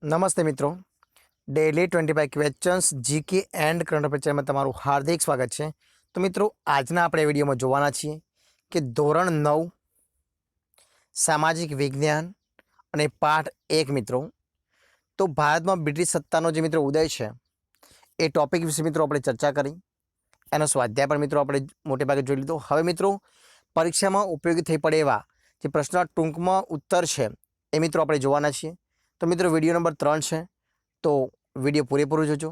નમસ્તે મિત્રો, daily 25 questions GK and current અફેર્સમાં તમારું હાર્દિક સ્વાગત છે। તો મિત્રો, આજના આપણે વિડીયોમાં જોવાના છીએ કે ધોરણ 9 સામાજિક વિજ્ઞાન અને પાઠ 1 મિત્રો, તો ભારતમાં બ્રિટિશ સત્તાનો જે મિત્રો ઉદય છે એ ટોપિક વિશે મિત્રો આપણે ચર્ચા કરી, એનો સ્વાધ્યાય પણ મિત્રો આપણે મોટે ભાગે જોઈ લીધો। હવે મિત્રો, પરીક્ષામાં ઉપયોગી થઈ પડે એવા જે પ્રશ્નના ટૂંકમાં ઉત્તર છે એ મિત્રો આપણે જોવાના છીએ। તો મિત્રો, વિડીયો નંબર 3 છે, તો વિડીયો પૂરેપૂરો જોજો।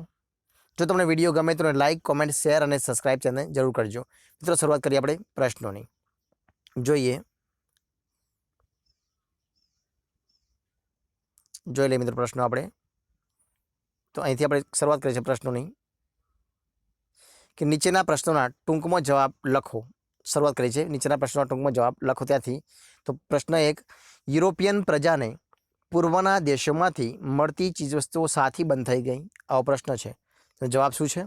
જો તમને વિડીયો ગમે તો લાઇક, કોમેન્ટ, શેર અને સબસ્ક્રાઇબ ચેનલ જરૂર કરજો। મિત્રો, શરૂઆત કરીએ આપણે પ્રશ્નોની। જોઈએ લઈએ મિત્રો પ્રશ્નો આપણે। તો અહીંથી આપણે શરૂઆત કરીએ છીએ પ્રશ્નોની કે નીચેના પ્રશ્નોના ટૂંકમાં જવાબ લખો। શરૂઆત કરી છે નીચેના પ્રશ્નોના ટૂંકમાં જવાબ લખો ત્યાંથી। તો પ્રશ્ન 1, યુરોપિયન પ્રજાને પૂર્વના દેશોમાંથી મળતી ચીજવસ્તુઓ સાથી બંધ થઈ ગઈ? આવો પ્રશ્ન છે। તો જવાબ શું છે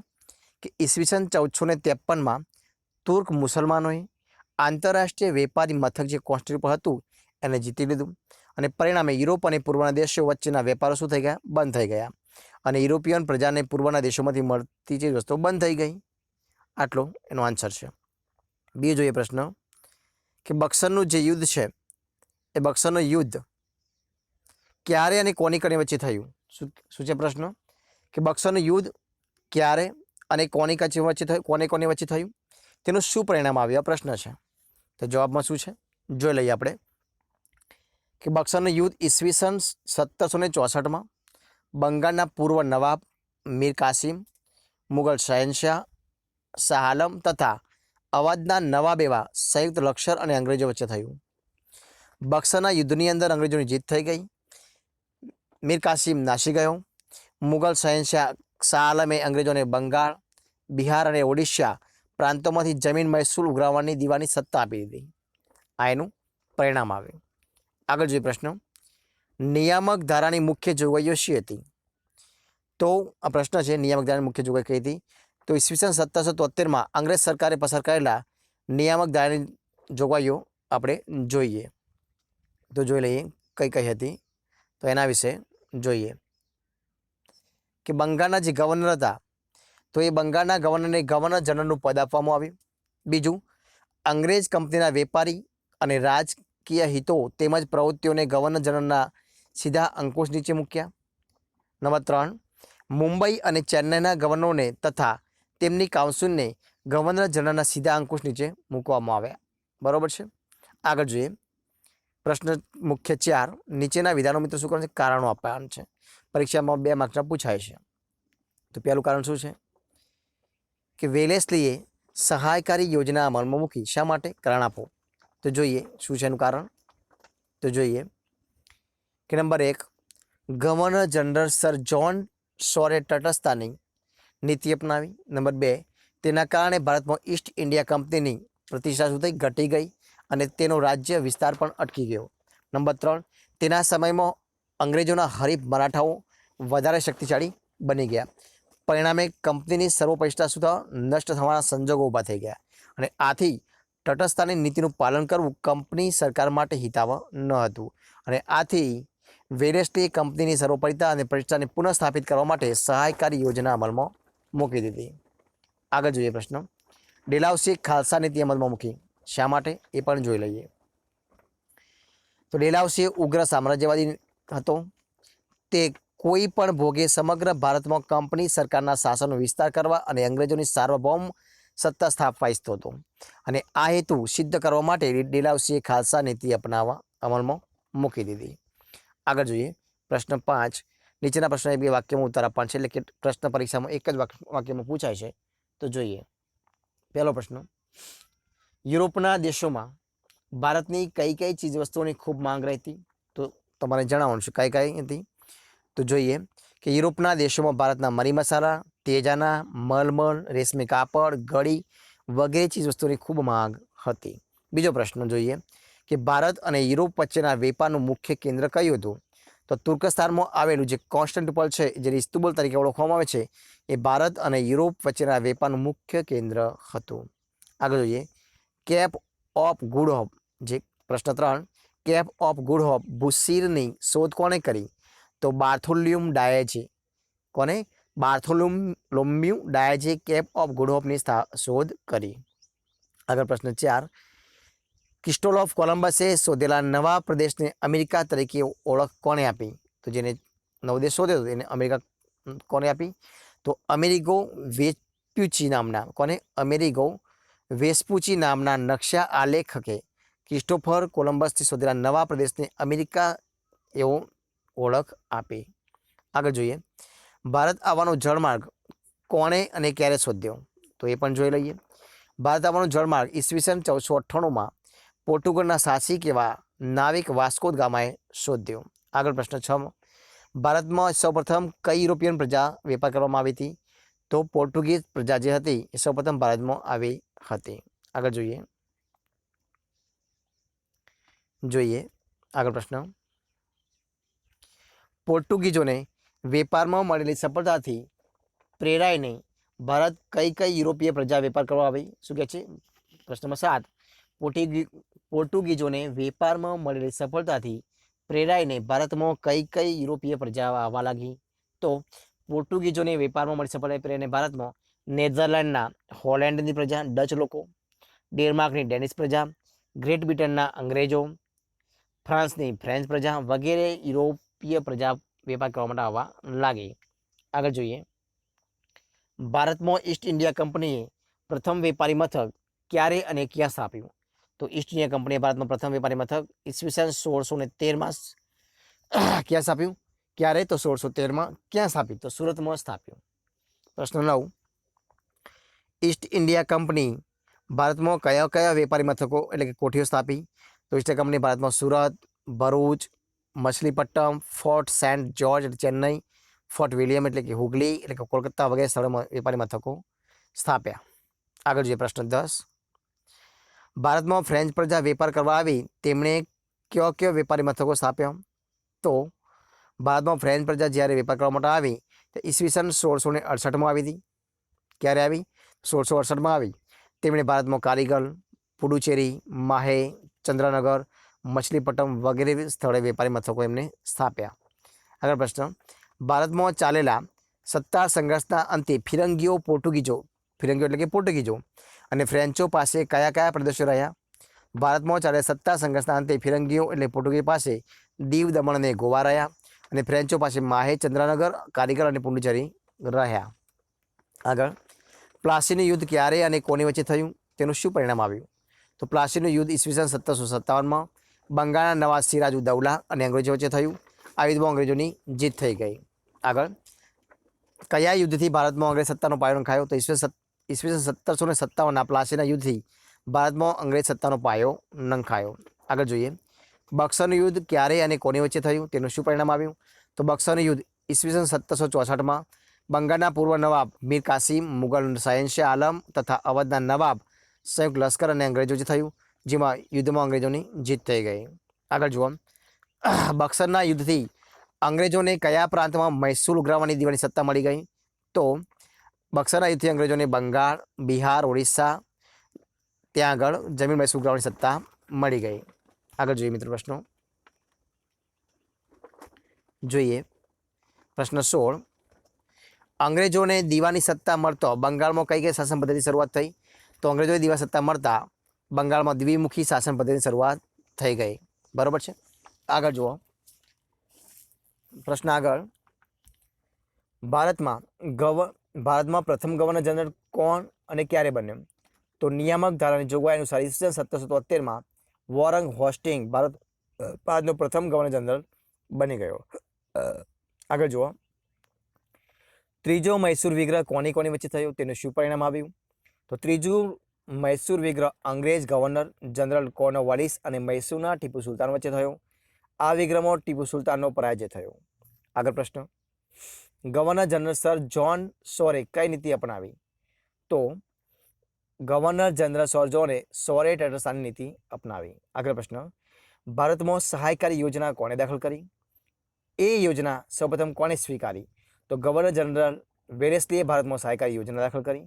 કે ઈસવીસન 1453માં તુર્ક મુસલમાનોએ આંતરરાષ્ટ્રીય વેપારી મથક જે કોન્સ્ટેન્ટિનોપલ હતું એને જીતી લીધું, અને પરિણામે યુરોપ અને પૂર્વના દેશો વચ્ચેના વેપારો શું થઈ ગયા? બંધ થઈ ગયા, અને યુરોપિયન પ્રજાને પૂર્વના દેશોમાંથી મળતી ચીજવસ્તુઓ બંધ થઈ ગઈ। આટલો એનો આન્સર છે। બીજો જોઈએ પ્રશ્ન કે બક્સરનું જે યુદ્ધ છે એ બક્સરનું યુદ્ધ ક્યારે અને કોની કોની વચ્ચે થયું? શું છે પ્રશ્ન કે બક્સરનું યુદ્ધ ક્યારે અને કોની વચ્ચે થયું, કોની વચ્ચે થયું, તેનું શું પરિણામ આવ્યું? આ પ્રશ્ન છે। તો જવાબમાં શું છે જોઈ લઈએ આપણે કે બક્સરનું યુદ્ધ ઈસવીસન 1764માં બંગાળના પૂર્વ નવાબ મીર કાસિમ, મુગલ શહેનશાહ શાહ આલમ તથા અવધના નવાબ એવા સંયુક્ત લશ્કર અને અંગ્રેજો વચ્ચે થયું। બક્સરના યુદ્ધની અંદર અંગ્રેજોની જીત થઈ ગઈ, મીર કાસિમ નાસી ગયો, મુગલ શહેનશાહ શાહ આલમે અંગ્રેજોને બંગાળ, બિહાર અને ઓડિશા પ્રાંતોમાંથી જમીન મહેસૂલ ઉઘરાવવાની દીવાની સત્તા આપી દીધી। આ એનું પરિણામ આવ્યું। આગળ જોઈએ પ્રશ્ન, નિયામક ધારાની મુખ્ય જોગવાઈઓ શી હતી? તો આ પ્રશ્ન છે નિયામક ધારાની મુખ્ય જોગવાઈ કઈ હતી? તો ઈસવીસન 1773માં અંગ્રેજ સરકારે પસાર કરેલા નિયામક ધારાની જોગવાઈઓ આપણે જોઈએ। તો જોઈ લઈએ કઈ કઈ હતી। તો એના વિશે જોઈએ કે બંગાળના જે ગવર્નર હતા તો એ બંગાળના ગવર્નરને ગવર્નર જનરલનું પદ આપવામાં આવ્યું। બીજું, અંગ્રેજ કંપનીના વેપારી અને રાજકીય હિતો તેમજ પ્રવૃત્તિઓને ગવર્નર જનરલના સીધા અંકુશ નીચે મૂક્યા। નંબર 3, મુંબઈ અને ચેન્નઈના ગવર્નરોને તથા તેમની કાઉન્સિલને ગવર્નર જનરલના સીધા અંકુશ નીચે મૂકવામાં આવ્યા। બરોબર છે। આગળ જોઈએ પ્રશ્ન મુખ્ય 4, નીચેના વિધાનો મિત્રો શું કરવાનું છે? કારણો આપવાનું છે। પરીક્ષામાં 2 માર્ક્સના પૂછાય છે। તો પહેલું કારણ શું છે કે વેલેસ્લીએ સહાયકારી યોજના અમલમાં મૂકી, શા માટે? કારણ આપો। તો જોઈએ શું છે એનું કારણ। તો જોઈએ કે number 1, governor general sir John શોરે તટસ્થતાની નીતિ અપનાવી। નંબર 2, તેના કારણે ભારતમાં ઈસ્ટ ઇન્ડિયા કંપનીની પ્રતિષ્ઠા શું થઈ? ઘટી ગઈ અને તેનો રાજ્ય વિસ્તાર પણ અટકી ગયો। નંબર 3, તેના સમયમાં અંગ્રેજોના હરીફ મરાઠાઓ વધારે શક્તિશાળી બની ગયા, પરિણામે કંપનીની સર્વોપરિષ્ઠતા સુધા નષ્ટ થવાના સંજોગો ઊભા થઈ ગયા, અને આથી તટસ્થતાની નીતિનું પાલન કરવું કંપની સરકાર માટે હિતાવહ ન હતું, અને આથી વેલેસ્લીએ કંપનીની સર્વોપરિતા અને પ્રતિષ્ઠાને પુનઃસ્થાપિત કરવા માટે સહાયકારી યોજના અમલમાં મૂકી દીધી। આગળ જોઈએ પ્રશ્ન, ડેલાઉસીએ ખાલસા નીતિ અમલમાં મૂકી, શા માટે? એ પણ જોઈ લઈએ। તો ડેલાઉસી ઉગ્ર સામ્રાજ્યવાદી હતો। તે કોઈ પણ ભોગે સમગ્ર ભારતમાં કંપની સરકારના શાસનનો વિસ્તાર કરવા અને અંગ્રેજોની સાર્વભૌમ સત્તા સ્થાપવા ઈચ્છતો હતો, અને આ હેતુ સિદ્ધ કરવા માટે ડેલાઉસીએ ખાલસા નીતિ અપનાવવા અમલમાં મૂકી દીધી। આગળ જોઈએ પ્રશ્ન 5, નીચેના પ્રશ્નો 2 વાક્યમાં ઉત્તર આપવાનું છે, એટલે કે પ્રશ્ન પરીક્ષામાં એક જ વાક્યમાં પૂછાય છે। તો જોઈએ પહેલો પ્રશ્ન, યુરોપના દેશોમાં ભારતની કઈ કઈ ચીજવસ્તુઓની ખૂબ માંગ રહેતી? તો તમારે જણાવવાનું છે કઈ કઈ હતી। તો જોઈએ કે યુરોપના દેશોમાં ભારતના મરી મસાલા, તેજાના, મલમલ, રેશમી કાપડ, ગળી વગેરે ચીજવસ્તુઓની ખૂબ માંગ હતી। બીજો પ્રશ્ન જોઈએ કે ભારત અને યુરોપ વચ્ચેના વેપારનું મુખ્ય કેન્દ્ર કયું હતું? તો તુર્કસ્તાનમાં આવેલું જે કોન્સ્ટેન્ટિનોપલ છે, જે ઇસ્તંબુલ તરીકે ઓળખવામાં આવે છે, એ ભારત અને યુરોપ વચ્ચેના વેપારનું મુખ્ય કેન્દ્ર હતું। આગળ જોઈએ કેપ ઓફ ગુડ હોપ, જે પ્રશ્ન 3, કેપ ઓફ ગુડ હોપ ભૂશીરની શોધ કોણે કરી? તો બાર્થોલ્યુમ ડાયેજે. કોને? બાર્થોલોમ્યુ ડાયેજે કેપ ઓફ ગુડ હોપની શોધ કરી. આગળ પ્રશ્ન 4. ક્રિસ્ટોફર કોલંબસે શોધેલા નવા પ્રદેશને અમેરિકા તરીકે ઓળખ કોણે આપી? તો જેને નવો દેશ શોધ્યો એને અમેરિકા કોને આપી? તો અમેરિગો વેસ્પુચી નામના. કોને? અમેરિગો વેસ્પુચી નામના નકશા આલેખકે ક્રિસ્ટોફર કોલંબસથી શોધેલા નવા પ્રદેશને અમેરિકા એવો ઓળખ આપી. આગળ જોઈએ, ભારત આવવાનો જળમાર્ગ કોણે અને ક્યારે શોધ્યો? તો એ પણ જોઈ લઈએ. ભારત આવવાનો જળમાર્ગ ઈસવીસન 1498માં પોર્ટુગલના સાહસિક એવા નાવિક વાસ્કો દ ગામાએ શોધ્યો. આગળ પ્રશ્ન 6. ભારતમાં સૌપ્રથમ કઈ યુરોપિયન પ્રજા વેપાર કરવામાં આવી હતી? તો પોર્ટુગીઝ પ્રજા જે હતી એ સૌપ્રથમ ભારતમાં આવી હતી. આગળ જોઈએ આગળ પ્રશ્ન. પોર્ટુગીઝોને વેપારમાં મળેલી સફળતાથી પ્રેરાઈને ભારત કઈ કઈ યુરોપીય પ્રજા વેપાર કરવા આવી? શું કહે છે? પ્રશ્ન નંબર 7. પોર્ટુગીઝોને વેપારમાં મળેલી સફળતાથી પ્રેરાઈને ભારતમાં કઈ કઈ યુરોપીય પ્રજા આવવા લાગી? તો પોર્ટુગીઝોને વેપારમાં મળેલી સફળતાથી પ્રેરાઈને ભારતમાં નેધરલેન્ડના હોલેન્ડની પ્રજા, ડચ લોકો, ડેનમાર્કની ડેનિશ પ્રજા, ગ્રેટ બ્રિટનના અંગ્રેજો, ફ્રાન્સની ફ્રેન્ચ પ્રજા વગેરે યુરોપીય પ્રજા વેપાર કરવા માટે આવવા લાગી. આગળ જોઈએ, ભારતમાં ઈસ્ટ ઇન્ડિયા કંપનીએ પ્રથમ વેપારી મથક ક્યારે અને ક્યાં સ્થાપ્યું? તો ઈસ્ટ ઇન્ડિયા કંપનીએ ભારતમાં પ્રથમ વેપારી મથક ઈસવીસન 1613માં ક્યાં સ્થાપ્યું? ક્યારે? તો 1613માં. ક્યાં સ્થાપ્યું? તો સુરતમાં સ્થાપ્યું. પ્રશ્ન 9. ઈસ્ટ ઇન્ડિયા કંપની ભારતમાં કયા કયા વેપારી મથકો એટલે કે કોઠીઓ સ્થાપી? તો ઈસ્ટ ઇન્ડિયા કંપની ભારતમાં Surat, Bharuch, Machilipatnam, fort Saint George એટલે ચેન્નઈ, ફોર્ટ વિલિયમ એટલે કે હુગલી એટલે કે કોલકાતા વગેરે સ્થળોમાં વેપારી મથકો સ્થાપ્યા. આગળ જોઈએ પ્રશ્ન 10. ભારતમાં ફ્રેન્ચ પ્રજા વેપાર કરવા આવી તેમણે કયો વેપારી મથકો સ્થાપ્યા? તો ભારતમાં ફ્રેન્ચ પ્રજા જ્યારે વેપાર કરવા માટે આવી તો ઈસવીસન 1668માં આવી હતી. ક્યારે આવી? 1668માં આવી. તેમણે ભારતમાં કારીગર, પુડુચેરી, માહે, ચંદ્રનગર, મછલીપટ્ટમ વગેરે સ્થળે વેપારી મથકો એમને સ્થાપ્યા. આગળ પ્રશ્ન. ભારતમાં ચાલેલા સત્તા સંઘર્ષના અંતે ફિરંગીઓ એટલે કે પોર્ટુગીઝો અને ફ્રેન્ચો પાસે કયા કયા પ્રદેશો રહ્યા? ભારતમાં ચાલેલા સત્તા સંઘર્ષના અંતે ફિરંગીઓ એટલે પોર્ટુગીઝ પાસે દીવ, દમણ અને ગોવા રહ્યા અને ફ્રેન્ચો પાસે માહે, ચંદ્રનગર, કારીગર અને પુડુચેરી રહ્યા. આગળ, પ્લાસીનું યુદ્ધ ક્યારે અને કોની વચ્ચે થયું? તેનું શું પરિણામ આવ્યું? તો પ્લાસીનું યુદ્ધ ઈસવીસન 1757માં બંગાળના નવાબ સિરાજઉદ્દૌલા અને અંગ્રેજો વચ્ચે થયું. આ યુદ્ધમાં અંગ્રેજોની જીત થઈ ગઈ. આગળ, કયા યુદ્ધથી ભારતમાં અંગ્રેજ સત્તાનો પાયો નંખાયો? તો ઈસવીસન 1757ના પ્લાસીના યુદ્ધથી ભારતમાં અંગ્રેજ સત્તાનો પાયો નંખાયો. આગળ જોઈએ, બક્સરનું યુદ્ધ ક્યારે અને કોની વચ્ચે થયું? તેનું શું પરિણામ આવ્યું? તો બક્સરનું યુદ્ધ ઈસવીસન 1764માં બંગાળના પૂર્વ નવાબ મીર કાસિમ, મુગલ શહેનશાહ આલમ તથા અવધના નવાબ સંયુક્ત લશ્કર અને અંગ્રેજો જે થયું, જેમાં યુદ્ધમાં અંગ્રેજોની જીત થઈ ગઈ. આગળ જુઓ, બક્સરના યુદ્ધથી અંગ્રેજોને કયા પ્રાંતમાં મહેસૂલ ઉઘરાવવાની દીવાની સત્તા મળી ગઈ? તો બક્સરના યુદ્ધથી અંગ્રેજોને બંગાળ, બિહાર, ઓડિશા ત્યાં આગળ જમીન મહેસૂલ ઉઘરાવવાની સત્તા મળી ગઈ. આગળ જોઈએ મિત્રો પ્રશ્નો. જોઈએ પ્રશ્ન 16. અંગ્રેજોને દીવાની સત્તા મળતો બંગાળમાં કઈ કઈ શાસન પદ્ધતિ શરૂઆત થઈ? તો અંગ્રેજોને દીવા સત્તા મળતા બંગાળમાં દ્વિમુખી શાસન પદ્ધતિની શરૂઆત થઈ ગઈ. બરોબર છે. આગળ જુઓ પ્રશ્ન આગળ. ભારતમાં પ્રથમ ગવર્નર જનરલ કોણ અને ક્યારે બન્યો? તો નિયામક ધારાની જોગવાઈ અનુસાર ઈસવીસન 1773માં વોરંગ હોસ્ટિંગ ભારતનો પ્રથમ ગવર્નર જનરલ બની ગયો. આગળ જુઓ, ત્રીજો મૈસૂર વિગ્રહ કોની વચ્ચે થયો? તેનું શું પરિણામ આવ્યું? તો ત્રીજું મૈસૂર વિગ્રહ અંગ્રેજ ગવર્નર જનરલ કોર્નવાલિસ અને મૈસૂરના ટીપુ સુલતાન વચ્ચે થયો. આ વિગ્રહમાં ટીપુ સુલતાનનો પરાજય થયો. આગળ પ્રશ્ન. ગવર્નર જનરલ સર જ્હોન સોરે કઈ નીતિ અપનાવી? તો ગવર્નર જનરલ સર જ્હોને સોરે ટેટરસાની નીતિ અપનાવી. આગળ પ્રશ્ન. ભારતમાં સહાયકારી યોજના કોણે દાખલ કરી? એ યોજના સૌપ્રથમ કોણે સ્વીકારી? તો ગવર્નર જનરલ વેલેસ્લીએ ભારતમાં સહાયકારી યોજના દાખલ કરી.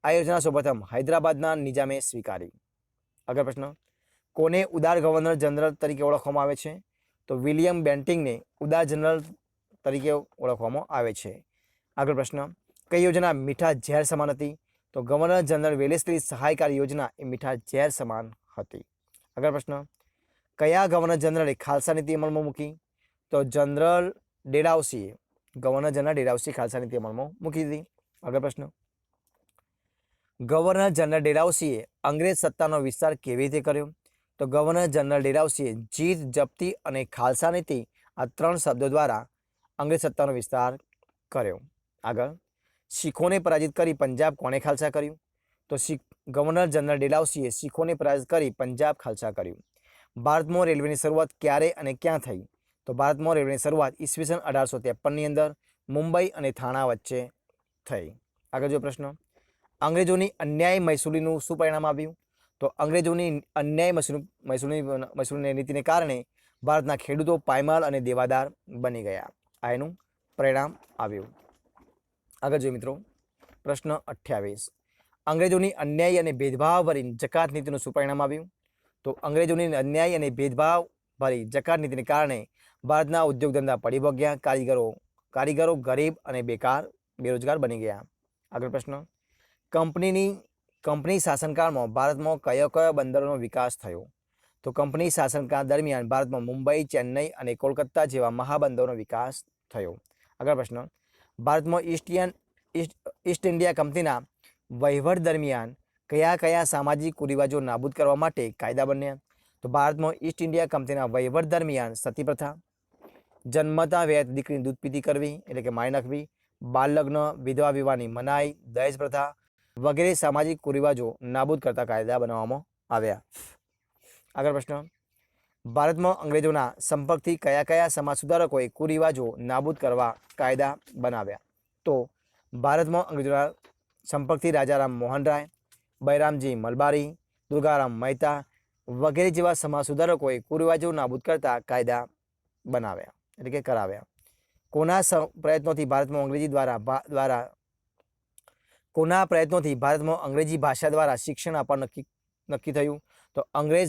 આ યોજના સૌપ્રથમ હૈદરાબાદના નિજામે સ્વીકારી. આગળ પ્રશ્ન. કોને ઉદાર ગવર્નર જનરલ તરીકે ઓળખવામાં આવે છે? તો વિલિયમ બેન્ટિંગને ઉદાર જનરલ તરીકે ઓળખવામાં આવે છે। આગળ પ્રશ્ન, કઈ યોજના મીઠા ઝેર સમાન હતી? તો ગવર્નર જનરલ વેલેસ્લી સહાયકારી યોજના એ મીઠા ઝેર સમાન હતી। આગળ પ્રશ્ન, કયા ગવર્નર જનરલે ખાલસા નીતિ અમલમાં મૂકી? તો જનરલ ડેલાઉસીએ, ગવર્નર જનરલ ડેલાઉસી ખાલસા નીતિ અમલમાં મૂકી દીધી। આગળ પ્રશ્ન, ગવર્નર જનરલ ડેલાઉસીએ અંગ્રેજ સત્તાનો વિસ્તાર કેવી રીતે કર્યો? તો ગવર્નર જનરલ ડેલાઉસીએ જીત, જપ્તી અને ખાલસા નીતિ આ 3 શબ્દો દ્વારા અંગ્રેજ સત્તાનો વિસ્તાર કર્યો। આગળ, શીખોને પરાજિત કરી પંજાબ કોણે ખાલસા કર્યું? તો ગવર્નર જનરલ ડેલાઉસીએ શીખોને પરાજિત કરી પંજાબ ખાલસા કર્યું। ભારતમાં રેલવેની શરૂઆત ક્યારે અને ક્યાં થઈ? તો ભારતમાં રેલવેની શરૂઆત ઈસવીસન 1853ની અંદર મુંબઈ અને થાણા વચ્ચે થઈ। આગળ જો પ્રશ્ન, અંગ્રેજોની અન્યાય મહેસૂલીનું શું પરિણામ આવ્યું? તો અંગ્રેજોની અન્યાય મહેસૂલી નીતિને કારણે ભારતના ખેડૂતો પાયમાલ અને દેવાદાર બની ગયા। આ એનું પરિણામ આવ્યું। આગળ જોઈએ મિત્રો, પ્રશ્ન 28, અંગ્રેજોની અન્યાય અને ભેદભાવભરી જકાત નીતિનું શું પરિણામ આવ્યું? તો અંગ્રેજોની અન્યાય અને ભેદભાવભરી જકાત નીતિને કારણે ભારતના ઉદ્યોગ ધંધા પડી ભાગ્યા, કારીગરો ગરીબ અને બેરોજગાર બની ગયા। આગળ પ્રશ્ન, કંપની શાસનકાળમાં ભારતમાં કયા બંદરોનો વિકાસ થયો? તો કંપની શાસનકાળ દરમિયાન ભારતમાં મુંબઈ, ચેન્નઈ અને કોલકાતા જેવા મહાબંદરોનો વિકાસ થયો। આગળ પ્રશ્ન, ભારતમાં ઈસ્ટ ઇન્ડિયા કંપનીના વહીવટ દરમિયાન કયા સામાજિક કુરિવાજો નાબૂદ કરવા માટે કાયદા બન્યા? તો ભારતમાં ઈસ્ટ ઇન્ડિયા કંપનીના વહીવટ દરમિયાન સતી પ્રથા, જન્મતા વેત દીકરીની દૂધ પીતી કરવી એટલે કે મારી નાખવી, બાળ લગ્ન, વિધવા વિવાહની મનાઈ, દહેજ પ્રથા વગેરે સામાજિક કુરિવાજો નાબૂદ કરતા કાયદા બનાવવામાં આવ્યા। આગળ પ્રશ્ન, ભારતમાં અંગ્રેજોના સંપર્કથી કયા સમાજ સુધારકોએ કુરિવાજો નાબૂદ કરવા કાયદા બનાવ્યા? તો ભારતમાં અંગ્રેજોના સંપર્કથી રાજારામ મોહન રાય, બૈરામજી મલબારી, દુર્ગારામ મહેતા વગેરે જેવા સમાજ સુધારકોએ કુરિવાજો નાબૂદ કરતા કાયદા બનાવ્યા એટલે કે કરાવ્યા। કોના પ્રયત્નોથી ભારતમાં અંગ્રેજી ભાષા દ્વારા શિક્ષણ આપવા નક્કી થયું? તો અંગ્રેજ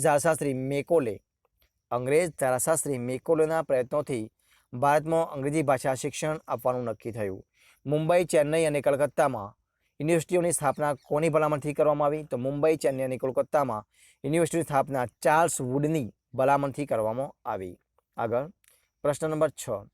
ધારાશાસ્ત્રી મેકોલેના પ્રયત્નોથી ભારતમાં અંગ્રેજી ભાષા શિક્ષણ આપવાનું નક્કી થયું। મુંબઈ, ચેન્નઈ અને કલકત્તામાં યુનિવર્સિટીઓની સ્થાપના કોની ભલામણથી કરવામાં આવી? તો મુંબઈ, ચેન્નઈ અને કોલકાતામાં યુનિવર્સિટીની સ્થાપના ચાર્લ્સ વુડની ભલામણથી કરવામાં આવી। આગળ પ્રશ્ન નંબર 6,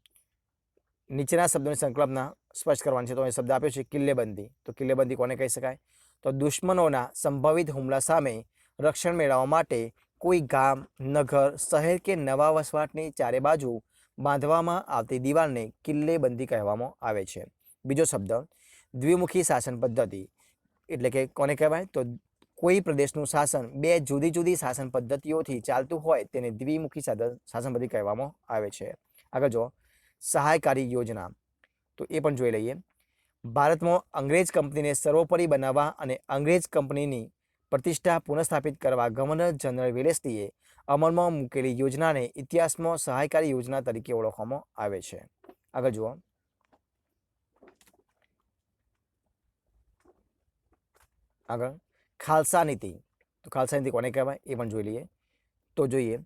નીચેના શબ્દોની સંકલ્પના સ્પષ્ટ કરવાની છે। તો એ શબ્દ આપ્યો છે કિલ્લેબંધી। તો કિલ્લેબંધી કોને કહી શકાય? તો દુશ્મનોના સંભવિત હુમલા સામે રક્ષણ મેળવવા માટે કોઈ ગામ, નગર, શહેર કે નવા વસવાટની ચારે બાજુ બાંધવામાં આવતી દિવાલને કિલ્લેબંધી કહેવામાં આવે છે। બીજો શબ્દ દ્વિમુખી શાસન પદ્ધતિ એટલે કે કોને કહેવાય? તો કોઈ પ્રદેશનું શાસન 2 જુદી જુદી શાસન પદ્ધતિઓથી ચાલતું હોય તેને દ્વિમુખી શાસન પદ્ધતિ કહેવામાં આવે છે। આગળ જો સહાયકારી યોજના, તો એ પણ જોઈ લઈએ। ભારતમાં અંગ્રેજ કંપનીને સર્વોપરી બનાવવા અને અંગ્રેજ કંપનીની પ્રતિષ્ઠા પુનઃસ્થાપિત કરવા ગવર્નર જનરલ વેલેસ્લીએ અમલમાં મૂકેલી યોજનાને ઇતિહાસમાં સહાયકારી યોજના તરીકે ઓળખવામાં આવે છે। આગળ જુઓ, આગળ ખાલસા નીતિ। તો ખાલસા નીતિ કોને કહેવાય એ પણ જોઈ લઈએ। તો જોઈએ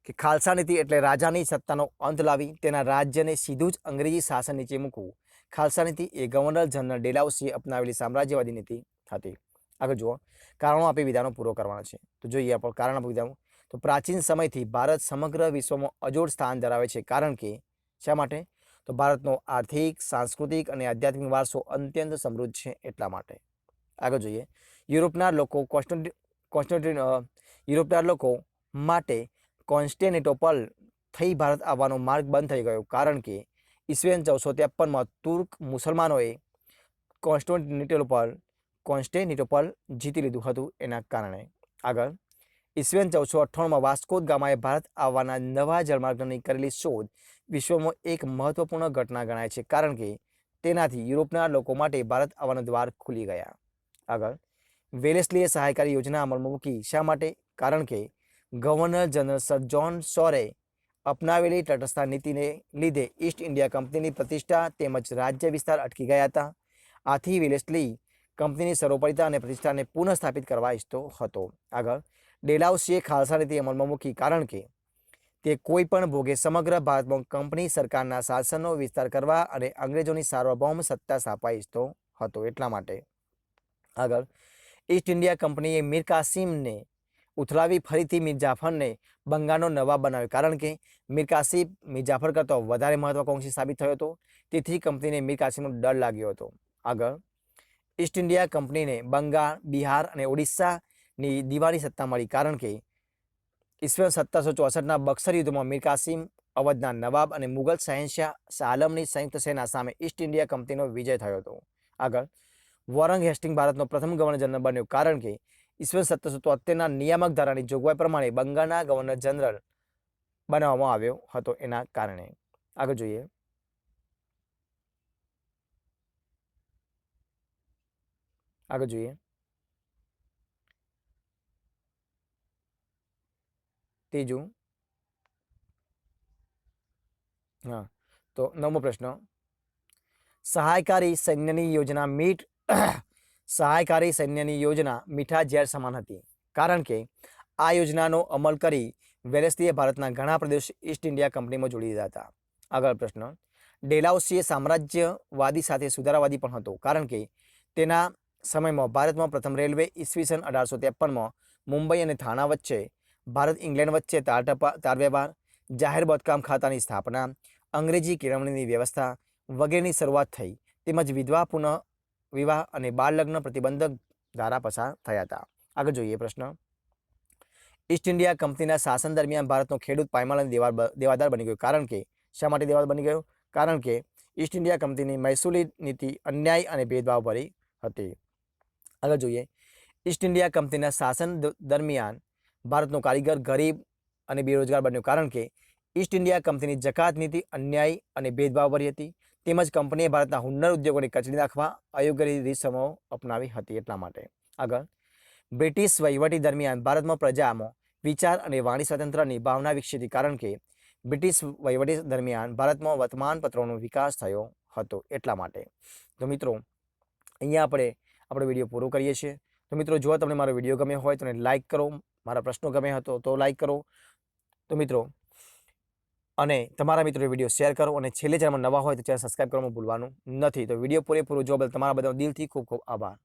કે ખાલસા નીતિ એટલે રાજાની સત્તાનો અંત લાવી તેના રાજ્યને સીધું જ અંગ્રેજી શાસન નીચે મૂકવું। ખાલસા નીતિ એ ગવર્નર જનરલ ડેલાઉસીએ અપનાવેલી સામ્રાજ્યવાદી નીતિ હતી। આગળ જુઓ, કારણો આપી વિધાનો પૂરો કરવાના છે। તો જોઈએ આપણે કારણ આપી વિધાનો। તો પ્રાચીન સમયથી ભારત સમગ્ર વિશ્વમાં અજોડ સ્થાન ધરાવે છે, કારણ કે શા માટે? તો ભારતનો આર્થિક, સાંસ્કૃતિક અને આધ્યાત્મિક વારસો અત્યંત સમૃદ્ધ છે એટલા માટે। આગળ જોઈએ, યુરોપના લોકો માટે કોન્સ્ટેન્ટિનોપલ થઈ ભારત આવવાનો માર્ગ બંધ થઈ ગયો, કારણ કે ઈસવીસન 1453માં તુર્ક મુસલમાનોએ કોન્સ્ટેન્ટિનોપલ જીતી લીધું હતું એના કારણે। આગળ ઈસવીસન 1498માં વાસ્કો દ ગામાએ ભારત આવવાના નવા જળમાર્ગની કરેલી શોધ વિશ્વમાં એક મહત્વપૂર્ણ ઘટના ગણાય છે, કારણ કે તેનાથી યુરોપના લોકો માટે ભારત આવવાના દ્વાર ખુલી ગયા। આગળ વેલેસ્લીએ સહાયકારી યોજના અમલમાં મૂકી, શા માટે? કારણ કે ગવર્નર જનરલ સર જ્હોન શોરે અપનાવેલી તટસ્થતા નીતિને લીધે ઈસ્ટ ઇન્ડિયા કંપનીની પ્રતિષ્ઠા તેમજ રાજ્ય વિસ્તાર અટકી ગયા હતા। આથી વેલેસ્લી કંપનીની સર્વોપરિતા અને પ્રતિષ્ઠાને પુનઃસ્થાપિત કરવા ઈચ્છતો હતો। આગળ ડેલાઉસીએ ખાલસા નીતિ અમલમાં મૂકી, કારણ કે તે કોઈ પણ ભોગે સમગ્ર ભારતમાં કંપની સરકારના શાસનનો વિસ્તાર કરવા અને અંગ્રેજોની સાર્વભૌમ સત્તા સ્થાપવા ઈચ્છતો હતો એટલા માટે. આગળ, ઈસ્ટ ઇન્ડિયા કંપનીએ મીર કાસિમને ઉથલાવી ફરીથી મીર જાફરને બંગાળનો નવાબ બનાવ્યો, કારણ કે મીર કાસિમ મીર જાફર કરતાં વધારે મહત્વાકાંક્ષી સાબિત થયો હતો. તેથી કંપનીને મીર કાસિમનો ડર લાગ્યો હતો. આગળ, ઈસ્ટ ઇન્ડિયા કંપનીને બંગાળ, બિહાર અને ઓડિશાની દિવાની સત્તા મળી, કારણ કે ઈસવીસન 1764ના બક્સર યુદ્ધમાં મીર કાસિમ, અવધના નવાબ અને મુગલ શહેનશાહ શાહ આલમની સંયુક્ત સેના સામે ઈસ્ટ ઇન્ડિયા કંપનીનો વિજય થયો હતો. આગળ, વોરંગ હેસ્ટિંગ ભારતનો પ્રથમ ગવર્નર જનરલ બન્યો, કારણ કે ઈસવીસન 1773ના નિયામક ધારાની જોગવાઈ પ્રમાણે બંગાળના ગવર્નર જનરલ બનાવવામાં આવ્યો હતો એના કારણે. આગળ જોઈએ. ત્રીજું, હા, તો 9મો પ્રશ્ન, સહાયકારી સૈન્યની યોજના મીઠા ઝેર સમાન હતી, કારણ કે આ યોજનાનો અમલ કરી વેલેસ્લીએ ભારતના ઘણા પ્રદેશો ઈસ્ટ ઇન્ડિયા કંપનીમાં જોડી દીધા હતા. આગળ પ્રશ્ન, ડેલાઉસીએ સામ્રાજ્યવાદી સાથે સુધારાવાદી પણ હતો, કારણ કે તેના સમયમાં ભારતમાં પ્રથમ રેલવે ઈસવીસન 1853માં મુંબઈ અને થાણા વચ્ચે, ભારત ઇંગ્લેન્ડ વચ્ચે તાર વ્યવહાર, જાહેર બાંધકામ ખાતાની સ્થાપના, અંગ્રેજી કેળવણીની વ્યવસ્થા વગેરેની શરૂઆત થઈ, તેમજ વિધવા પુનઃ વિવાહ અને બાળ લગ્ન પ્રતિબંધક ધારા પસાર થયા હતા. આગળ જોઈએ પ્રશ્ન, ઈસ્ટ ઇન્ડિયા કંપનીના શાસન દરમિયાન ભારતનો ખેડૂત પાયમાલ અને દેવાદાર બની ગયો, કારણ કે શા માટે દેવાદાર બની ગયો? કારણ કે ઈસ્ટ ઇન્ડિયા કંપનીની મહેસૂલી નીતિ અન્યાય અને ભેદભાવ ભરી હતી. આગળ જોઈએ, ઈસ્ટ ઇન્ડિયા કંપનીના શાસન દરમિયાન ભારતનો કારીગર ગરીબ અને બેરોજગાર બન્યો, કારણ કે ઈસ્ટ ઇન્ડિયા કંપનીની જકાત નીતિ અન્યાય અને ભેદભાવભરી હતી, તેમજ કંપનીએ ભારતના હુન્નર ઉદ્યોગોને કચડી નાખવા અયોગ્ય રીતસમો અપનાવી હતી એટલા માટે. આગળ, બ્રિટિશ વહીવટી દરમિયાન ભારતમાં પ્રજામાં વિચાર અને વાણી સ્વાતંત્ર્યની ભાવના વિકસી હતી, કારણ કે બ્રિટિશ વહીવટી દરમિયાન ભારતમાં વર્તમાનપત્રોનો વિકાસ થયો હતો એટલા માટે. તો મિત્રો, અહીંયા આપણે આપણો વિડીયો પૂરો કરીએ છીએ. તો મિત્રો, જો તમને મારો વિડીયો ગમ્યો હોય તો લાઈક કરો, મારા પ્રશ્નો ગમ્યા હતો તો લાઈક કરો. તો મિત્રો, અને તમારા મિત્રોને વિડીયો શેર કરો, અને છેલ્લે ચેનલમાં નવા હોય તો ચેનલ સબસ્ક્રાઈબ કરવાનું ભૂલવાનું નથી. તો વિડીયો પૂરેપૂરો જોવા બદલ તમારા બધા દિલથી ખૂબ ખૂબ આભાર.